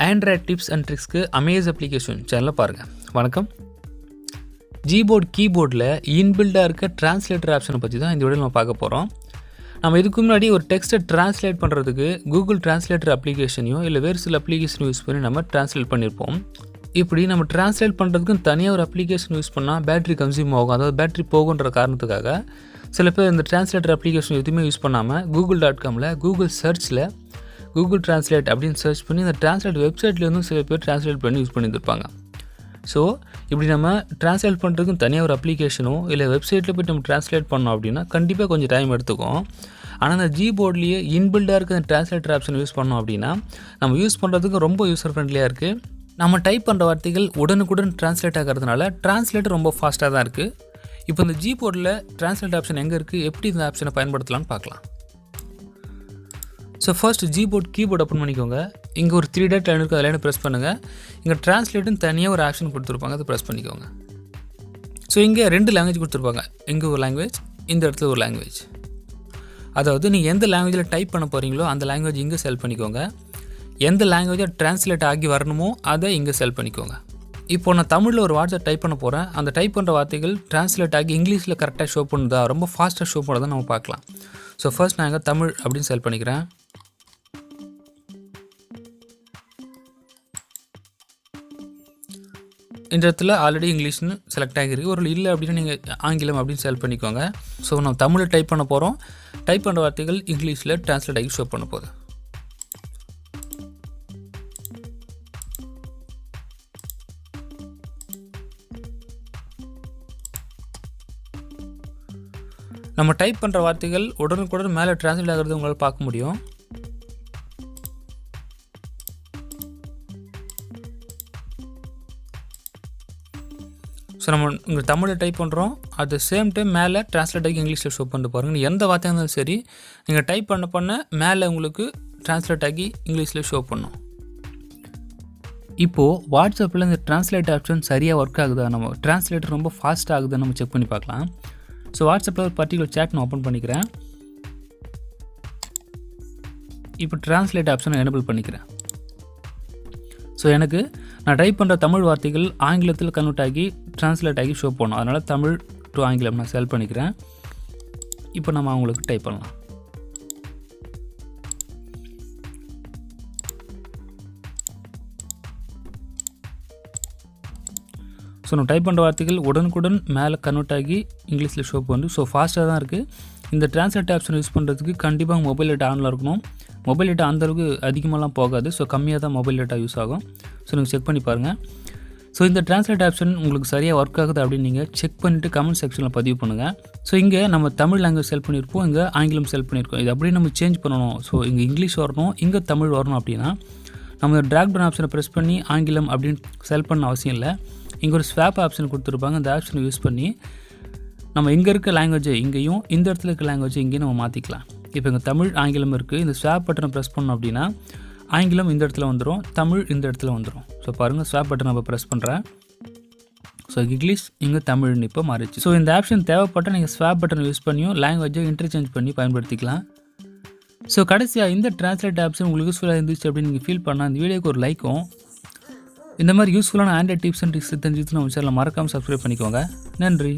Android tips and ட்ரிக்ஸ்க்கு Amaze application சேனலை பாருங்கள். வணக்கம். Gboard கீபோர்டில் இன்பில்டாக இருக்க டிரான்ஸ்லேட்டர் ஆப்ஷனை பற்றி தான் இந்த வீடியோ நம்ம பார்க்க போகிறோம். நம்ம இதுக்கு முன்னாடி ஒரு டெக்ஸ்ட்டை டிரான்ஸ்லேட் பண்ணுறதுக்கு கூகுள் டிரான்ஸ்லேட்டர் அப்ளிகேஷனையும் இல்லை வேறு சில அப்ளிகேஷன் யூஸ் பண்ணி நம்ம டிரான்ஸ்லேட் பண்ணியிருப்போம். இப்படி நம்ம டிரான்ஸ்லேட் பண்ணுறதுக்கும் தனியாக ஒரு அப்ளிகேஷன் யூஸ் பண்ணால் பேட்டரி கன்சியூம் ஆகும், அதாவது பேட்டரி போகுன்ற காரணத்துக்காக சில பேர் இந்த டிரான்ஸ்லேட்டர் அப்ளிகேஷன் எதுவுமே யூஸ் பண்ணாமல் google.comல கூகுள் சர்ச்சில் கூகுள் டிரான்ஸ்லேட் அப்படின்னு சர்ச் பண்ணி இந்த டிரான்ஸ்லேட் வெப்சைட்லேருந்தும் சில பேர் டிரான்ஸ்லேட் பண்ணி யூஸ் பண்ணியிருப்பாங்க. ஸோ இப்படி நம்ம டிரான்ஸ்லேட் பண்ணுறதுக்கும் தனியாக ஒரு அப்ளிகேஷனோ இல்லை வெப்சைட்டில் போய்ட்டு நம்ம டிரான்ஸ்லேட் பண்ணோம் அப்படின்னா கண்டிப்பாக கொஞ்சம் டைம் எடுத்துக்கும். ஆனால் அந்த Gboardலேயே இன்பில்டாக இருக்க அந்த டிரான்ஸ்லேட்டர் ஆப்ஷன் யூஸ் பண்ணோம் அப்படின்னா நம்ம யூஸ் பண்ணுறதுக்கு ரொம்ப யூசர் ஃப்ரெண்ட்லியாக இருக்குது. நம்ம டைப் பண்ணுற வார்த்தைகள் உடனுக்குடன் டிரான்ஸ்லேட் ஆகிறதுனால டிரான்ஸ்லேட்டர் ரொம்ப ஃபாஸ்ட்டாக தான் இருக்குது. இப்போ இந்த Gboardல டிரான்ஸ்லேட் ஆப்ஷன் எங்கே இருக்குது, எப்படி இந்த ஆப்ஷனை பயன்படுத்தலாம்னு பார்க்கலாம். So first Gboard keyboard open பண்ணிக்கோங்க. இங்கே ஒரு 3 டாட் லைன் இருக்குது, அதில் ப்ரெஸ் பண்ணுங்கள். இங்கே டிரான்ஸ்லேட்டுன்னு தனியாக ஒரு ஆப்ஷன் கொடுத்துருப்பாங்க, அதை ப்ரெஸ் பண்ணிக்கோங்க. ஸோ இங்கே 2 லாங்குவேஜ் கொடுத்துருப்பாங்க. இங்கே ஒரு லாங்குவேஜ், இந்த இடத்துல ஒரு லாங்குவேஜ். அதாவது நீங்கள் எந்த லாங்குவேஜில் டைப் பண்ண போகிறீங்களோ அந்த லாங்குவேஜ் இங்கே செலக்ட் பண்ணிக்கோங்க. எந்த லாங்குவேஜாக டிரான்ஸ்லேட் ஆகி வரணுமோ அதை இங்கே செலக்ட் பண்ணிக்கோங்க. இப்போ நான் தமிழில் ஒரு வார்த்தை டைப் பண்ண போகிறேன். அந்த டைப் பண்ணுற வார்த்தைகள் டிரான்ஸ்லேட் ஆகி இங்கிலீஷில் கரெக்டாக ஷோ பண்ணுதா, ரொம்ப ஃபாஸ்ட்டாக ஷோ பண்ணுறதா நம்ம பார்க்கலாம். ஸோ ஃபர்ஸ்ட் நான் தமிழ் அப்படின்னு செலக்ட் பண்ணிக்கிறேன். இந்த இடத்துல ஆல்ரெடி இங்கிலீஷ்னு செலக்ட் ஆகிருக்கு. ஒரு இல்லை அப்படின்னா நீங்கள் ஆங்கிலம் அப்படின்னு செலக்ட் பண்ணிக்கோங்க. ஸோ நம்ம தமிழில் டைப் பண்ண போகிறோம். டைப் பண்ணுற வார்த்தைகள் இங்கிலீஷில் டிரான்ஸ்லேட் ஆகி ஷோ பண்ண போகுது. நம்ம டைப் பண்ணுற வார்த்தைகள் உடனுக்குடன் மேலே டிரான்ஸ்லேட் ஆகிறது உங்களால் பார்க்க முடியும். ஸோ நம்ம இங்கே தமிழில் டைப் பண்ணுறோம், அட் த சேம் டைம் மேலே டிரான்ஸ்லேட் ஆகி இங்கிலீஷில் ஷோ பண்ணிட்டு பாருங்கள். எந்த வார்த்தையாக இருந்தாலும் சரி நீங்கள் டைப் பண்ண மேலே உங்களுக்கு டிரான்ஸ்லேட் ஆகி இங்கிலீஷில் ஷோ பண்ணும். இப்போது வாட்ஸ்அப்பில் இந்த டிரான்ஸ்லேட் ஆப்ஷன் சரியாக ஒர்க் ஆகுதா, நம்ம டிரான்ஸ்லேட்டர் ரொம்ப ஃபாஸ்ட் ஆகுதுன்னு நம்ம செக் பண்ணி பார்க்கலாம். ஸோ வாட்ஸ்அப்பில் ஒரு பர்டிகுலர் சேட் நான் ஓப்பன் பண்ணிக்கிறேன். இப்போ டிரான்ஸ்லேட் ஆப்ஷனை எனேபிள் பண்ணிக்கிறேன். ஸோ எனக்கு நான் டைப் பண்ணுற தமிழ் வார்த்தைகள் ஆங்கிலத்தில் கன்வெர்ட் ஆகி டிரான்ஸ்லேட் ஆகி ஷோ பண்ணணும். அதனால் தமிழ் டு ஆங்கிலம் நான் செலக்ட் பண்ணிக்கிறேன். இப்போ நம்ம அவங்களுக்கு டைப் பண்ணலாம். ஸோ நம்ம டைப் பண்ணுற வார்த்தைகள் உடனுக்குடன் மேலே கன்வெர்ட் ஆகி இங்கிலீஷில் ஷோ பண்ணுது. ஸோ ஃபாஸ்ட்டாக தான் இருக்குது. இந்த டிரான்ஸ்லேட் ஆப்ஷன் யூஸ் பண்ணுறதுக்கு கண்டிப்பாக மொபைல் டேட்டா ஆனில் இருக்கணும். மொபைல் டேட்டா அந்தளவுக்கு அதிகமாகலாம் போகாது. ஸோ கம்மியாக தான் மொபைல் டேட்டா யூஸ் ஆகும். ஸோ நீங்கள் செக் பண்ணி பாருங்கள். ஸோ இந்த டிரான்ஸ்லேட் ஆப்ஷன் உங்களுக்கு சரியாக ஒர்க் ஆகுது அப்படின்னு நீங்கள் செக் பண்ணிவிட்டு கமெண்ட் செக்ஷனில் பதிவு பண்ணுங்கள். ஸோ இங்கே நம்ம தமிழ் லாங்குவேஜ் செலக்ட் பண்ணியிருப்போம், இங்கே ஆங்கிலம் செலக்ட் பண்ணியிருக்கோம். இது அப்படியே நம்ம சேஞ்ச் பண்ணணும். ஸோ இங்கே இங்கிலீஷ் வரணும், இங்கே தமிழ் வரணும் அப்படின்னா நம்ம ட்ராக் டவுன் ஆப்ஷனை ப்ரெஸ் பண்ணி ஆங்கிலம் அப்படின்னு செலக்ட் பண்ண அவசியம் இல்லை. இங்கே ஒரு ஸ்வாப் ஆப்ஷன் கொடுத்துருப்பாங்க. அந்த ஆப்ஷனை யூஸ் பண்ணி நம்ம இங்கே இருக்க லாங்குவேஜை இங்கேயும் இந்த இடத்துல இருக்க லாங்குவேஜை இங்கேயும் நம்ம மாற்றிக்கலாம். இப்போ இங்கே தமிழ் ஆங்கிலம் இருக்குது. இந்த ஸ்வாப் பட்டனை ப்ரெஸ் பண்ணோம் அப்படின்னா ஆங்கிலம் இந்த இடத்துல வந்துடும், தமிழ் இந்த இடத்துல வந்துடும். ஸோ பாருங்கள், ஸ்வாப் பட்டன் நம்ம ப்ரெஸ் பண்ணுறேன். ஸோ இங்கிலீஷ் இங்கே தமிழ்னு இப்போ மாறிச்சு. ஸோ இந்த ஆப்ஷன் தேவைப்பட்டால் நீங்கள் ஸ்வாப் பட்டன் யூஸ் பண்ணியும் லாங்குவேஜை இன்டர்சேஞ்ச் பண்ணி பயன்படுத்திக்கலாம். ஸோ கடைசியாக இந்த டிரான்ஸ்லேட் ஆப்ஷன் உங்களுக்கு யூஸ்ஃபுல்லாக இருந்துச்சு அப்படின்னு நீங்கள் ஃபீல் பண்ணால் இந்த வீடியோக்கு ஒரு லைக்கும், இந்த மாதிரி யூஸ்ஃபுல்லான ஆண்ட்ராய்ட் டிப்ஸ் அண்ட் ட்ரிக்ஸ் தெரிஞ்சுட்டு நம்ம சேனலை மறக்காமல் சப்ஸ்கிரைப் பண்ணிக்கோங்க. நன்றி.